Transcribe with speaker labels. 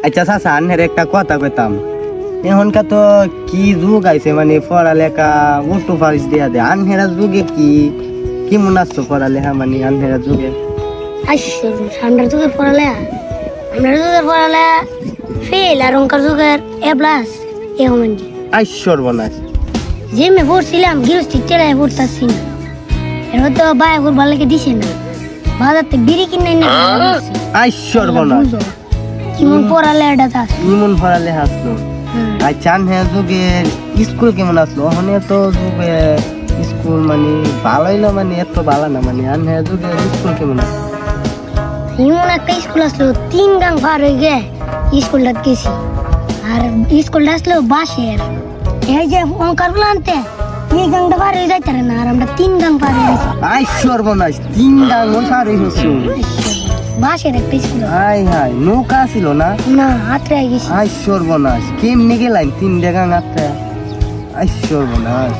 Speaker 1: আচ্ছা চাচা আনহের একটা কথা কইতাম, এখনকার তো কি যুগ আইছে মানে পড়ালেখা উল্টো ফারিস দিয়া দে। আনহেরা যুগে কি মনে আসতো পড়ালেখা মানে আনহেরা যুগে?
Speaker 2: আমরা যুগের পড়ালে ফেল আর অঙ্কার যুগের এ প্লাস এ হমেন্টি
Speaker 1: সর্বনাশ।
Speaker 2: যে মে পড়ছিলাম গৃহস্থিক টেরায় পড়তাছি না, এর তো বাই ভালো লাগে দিছে না, বাজারতে বিড়ি কিনে না
Speaker 1: সর্বনাশ,
Speaker 2: কেমন পড়ালে এটা তাস
Speaker 1: ইমন পড়ালেখা আসলো। আচ্ছা আনহেরা যুগে স্কুল কেমন আসলো? ওখানে তো যুগে স্কুল মানে ভালোই না, মানে এত ভালো না, মানে আনহেরা যুগে স্কুল কেমন আসলো?
Speaker 2: এমন একটা স্কুল আসলো 3 গাং পার হয়ে গে স্কুলটা গেছি, আর স্কুলটা আসলো বাসের, এই যে অঙ্কার গুলো আনতে এই গাংটা পার হয়ে যাইতে না, আর আমরা 3 গাং পার হয়ে গেছি।
Speaker 1: সর্বনাশ, 3 গাং সারি হচ্ছে।
Speaker 2: বাসের একটা স্কুল,
Speaker 1: হাই নৌকা ছিল না?
Speaker 2: না হাতে গেছি।
Speaker 1: সর্বনাশ, কেমনি গেলাম 3 গাং হাতে? সর্বনাশ।